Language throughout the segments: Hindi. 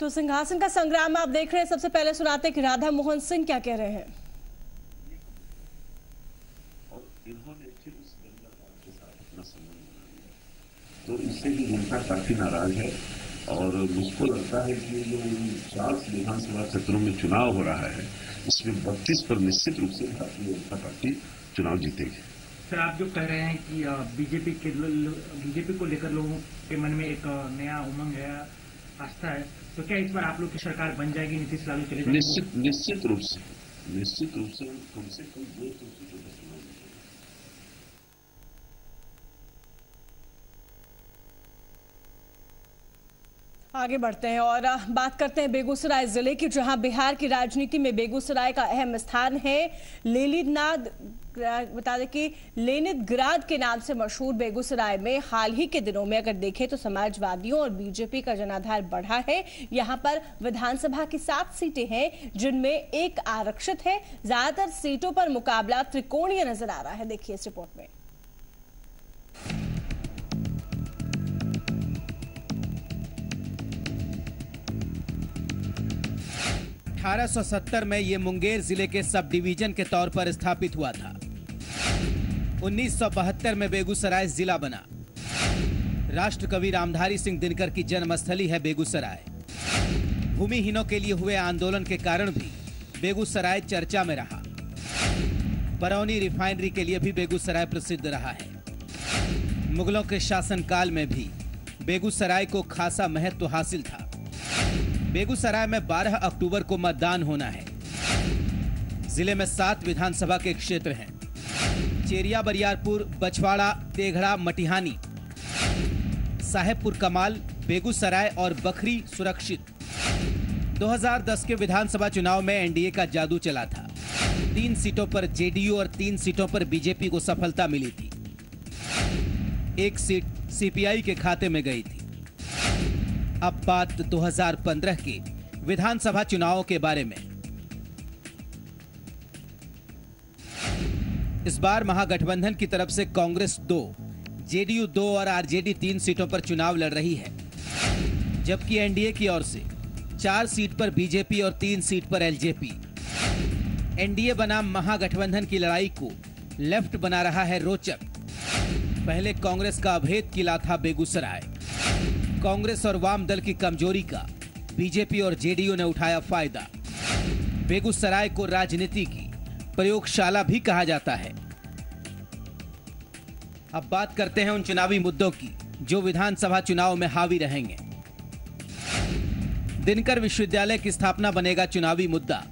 तो सिंहासन का संग्राम आप देख रहे हैं। सबसे पहले सुनाते हैं कि राधा मोहन सिंह क्या कह रहे हैं। तो इससे भी जनता काफी नाराज है और मुझको लगता है कि जो 4 विधानसभा क्षेत्रों में चुनाव हो रहा है इसमें 32 पर निश्चित रूप से भारतीय जनता पार्टी चुनाव जीतेगी। सर, आप जो कह रहे हैं कि बीजेपी को लेकर लोगों के मन में एक नया उमंग है, आस्था है, तो क्या इस बार आप लोग की सरकार बन जाएगी, नीतीश लालू चले जाएंगे? निश्चित रूप से कम से कम 200 सीटों पर चुनाव जीतेगी। आगे बढ़ते हैं और बात करते हैं बेगूसराय जिले की, जहां बिहार की राजनीति में बेगूसराय का अहम स्थान है। बता दें कि लेनिनग्राद के नाम से मशहूर बेगूसराय में हाल ही के दिनों में अगर देखें तो समाजवादियों और बीजेपी का जनाधार बढ़ा है। यहां पर विधानसभा की 7 सीटें हैं जिनमें 1 आरक्षित है। ज्यादातर सीटों पर मुकाबला त्रिकोणीय नजर आ रहा है। देखिए इस रिपोर्ट में। 1870 में ये मुंगेर जिले के सब डिवीजन के तौर पर स्थापित हुआ था। 1972 में बेगूसराय जिला बना। राष्ट्रकवि रामधारी सिंह दिनकर की जन्मस्थली है बेगूसराय। भूमिहीनों के लिए हुए आंदोलन के कारण भी बेगूसराय चर्चा में रहा। बरौनी रिफाइनरी के लिए भी बेगूसराय प्रसिद्ध रहा है। मुगलों के शासनकाल में भी बेगूसराय को खासा महत्व हासिल था। बेगूसराय में 12 अक्टूबर को मतदान होना है। जिले में 7 विधानसभा के क्षेत्र हैं। चेरिया, बरियारपुर, बछवाड़ा, तेघड़ा, मटिहानी, साहेबपुर कमाल, बेगूसराय और बखरी सुरक्षित। 2010 के विधानसभा चुनाव में एनडीए का जादू चला था। 3 सीटों पर जेडीयू और 3 सीटों पर बीजेपी को सफलता मिली थी। 1 सीट सीपीआई के खाते में गई थी। अब बात 2015 के विधानसभा चुनावों के बारे में। इस बार महागठबंधन की तरफ से कांग्रेस 2, जेडीयू 2 और आरजेडी 3 सीटों पर चुनाव लड़ रही है, जबकि एनडीए की ओर से 4 सीट पर बीजेपी और 3 सीट पर एलजेपी। एनडीए बनाम महागठबंधन की लड़ाई को लेफ्ट बना रहा है रोचक। पहले कांग्रेस का अभेद किला था बेगूसराय। कांग्रेस और वाम दल की कमजोरी का बीजेपी और जेडीयू ने उठाया फायदा। बेगूसराय को राजनीति की प्रयोगशाला भी कहा जाता है। अब बात करते हैं उन चुनावी मुद्दों की जो विधानसभा चुनाव में हावी रहेंगे। दिनकर विश्वविद्यालय की स्थापना बनेगा चुनावी मुद्दा।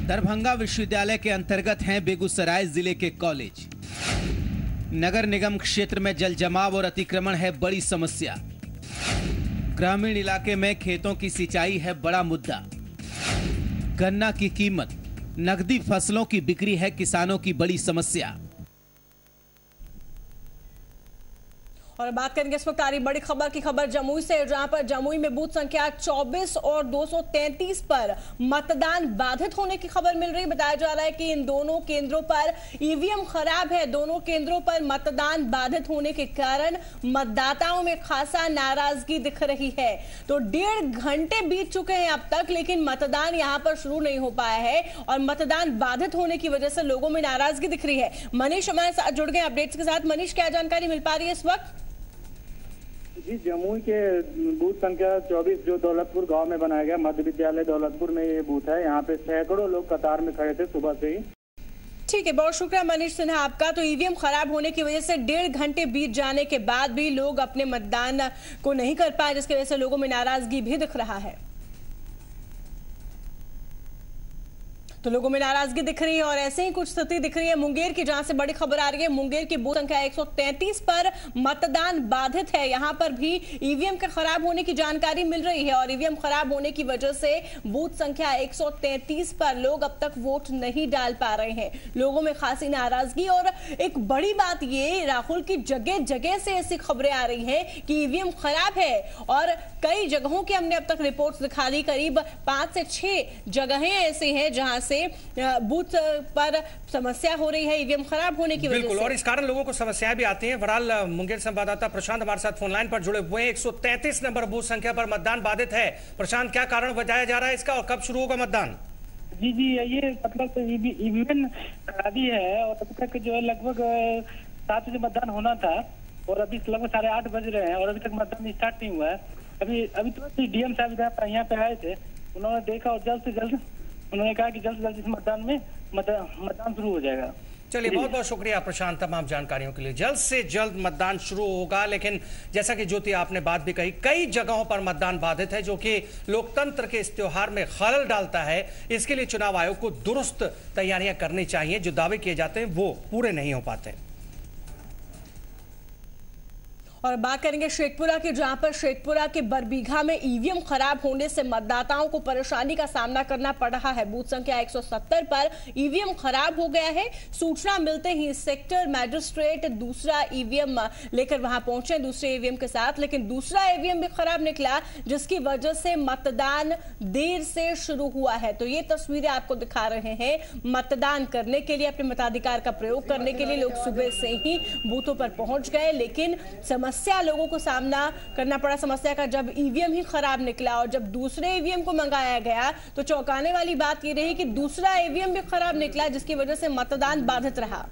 दरभंगा विश्वविद्यालय के अंतर्गत हैं बेगूसराय जिले के कॉलेज। नगर निगम क्षेत्र में जल जमाव और अतिक्रमण है बड़ी समस्या। ग्रामीण इलाके में खेतों की सिंचाई है बड़ा मुद्दा। गन्ना की कीमत, नकदी फसलों की बिक्री है किसानों की बड़ी समस्या। और बात करेंगे इस वक्त आ रही बड़ी खबर जमुई से, जहां पर जमुई में बूथ संख्या 24 और 233 पर मतदान बाधित होने की खबर मिल रही। बताया जा रहा है कि इन दोनों केंद्रों पर ईवीएम खराब है। दोनों केंद्रों पर मतदान बाधित होने के कारण मतदाताओं में खासा नाराजगी दिख रही है। तो 1.5 घंटे बीत चुके हैं अब तक, लेकिन मतदान यहां पर शुरू नहीं हो पाया है और मतदान बाधित होने की वजह से लोगों में नाराजगी दिख रही है। मनीष हमारे साथ जुड़ गए अपडेट्स के साथ। मनीष, क्या जानकारी मिल पा रही है इस वक्त? जी, जमुई के बूथ संख्या 24 जो दौलतपुर गांव में बनाया गया मध्य विद्यालय दौलतपुर में ये बूथ है। यहाँ पे सैकड़ों लोग कतार में खड़े थे सुबह से ही। ठीक है, बहुत शुक्रिया मनीष सिन्हा आपका। तो ईवीएम खराब होने की वजह से 1.5 घंटे बीत जाने के बाद भी लोग अपने मतदान को नहीं कर पाए, जिसकी वजह से लोगों में नाराजगी भी दिख रहा है। तो लोगों में नाराजगी दिख रही है और ऐसे ही कुछ स्थिति दिख रही है मुंगेर की, जहां से बड़ी खबर आ रही है। मुंगेर की बूथ संख्या 133 पर मतदान बाधित है। यहां पर भी ईवीएम के खराब होने की जानकारी मिल रही है और ईवीएम खराब होने की वजह से बूथ संख्या 133 पर लोग अब तक वोट नहीं डाल पा रहे हैं। लोगों में खासी नाराजगी। और एक बड़ी बात ये राहुल की जगह जगह से ऐसी खबरें आ रही हैं कि ईवीएम खराब है और कई जगहों की हमने अब तक रिपोर्ट्स दिखा दी। करीब 5 से 6 जगहें ऐसी हैं जहां से बूथ पर समस्या हो रही है ईवीएम खराब होने की वजह से। बिल्कुल, और इस कारण लोगों को समस्याएं भी आती हैं। बहरहाल मुंगेर संवाददाता प्रशांत हमारे साथ फोन लाइन पर जुड़े हुए हैं। 133 नंबर बूथ संख्या पर मतदान बाधित है। प्रशांत, क्या कारण बताया जा रहा है इसका और कब शुरू होगा मतदान? जी ये मतलब ईवीएम करा दी है और अभी तक जो है लगभग 7 बजे मतदान होना था और अभी लगभग 8:30 बज रहे हैं और अभी तक मतदान स्टार्ट नहीं हुआ है। अभी तो डीएम साहब यहाँ पे आए थे, उन्होंने देखा और जल्द से जल्द उन्होंने कहा कि जल्द से जल्द इस मतदान में मतदान शुरू हो जाएगा। चलिए, बहुत बहुत शुक्रिया प्रशांत तमाम जानकारियों के लिए। जल्द से जल्द मतदान शुरू होगा, लेकिन जैसा कि ज्योति आपने बात भी कही, कई जगहों पर मतदान बाधित है जो कि लोकतंत्र के इस त्योहार में खलल डालता है। इसके लिए चुनाव आयोग को दुरुस्त तैयारियां करनी चाहिए। जो दावे किए जाते हैं वो पूरे नहीं हो पाते। और बात करेंगे शेखपुरा की, जहां पर शेखपुरा के बरबीघा में ईवीएम खराब होने से मतदाताओं को परेशानी का सामना करना पड़ रहा है। बूथ संख्या 170 पर ईवीएम खराब हो गया है। सूचना मिलते ही सेक्टर मैजिस्ट्रेट दूसरा ईवीएम लेकर वहां पहुंचे दूसरे ईवीएम के साथ, लेकिन दूसरा ईवीएम भी खराब निकला, जिसकी वजह से मतदान देर से शुरू हुआ है। तो ये तस्वीरें आपको दिखा रहे हैं। मतदान करने के लिए, अपने मताधिकार का प्रयोग करने के लिए लोग सुबह से ही बूथों पर पहुंच गए, लेकिन समस्या लोगों को सामना करना पड़ा समस्या का, जब ईवीएम ही खराब निकला। और जब दूसरे ईवीएम को मंगाया गया तो चौंकाने वाली बात ये रही कि दूसरा ईवीएम भी खराब निकला, जिसकी वजह से मतदान बाधित रहा।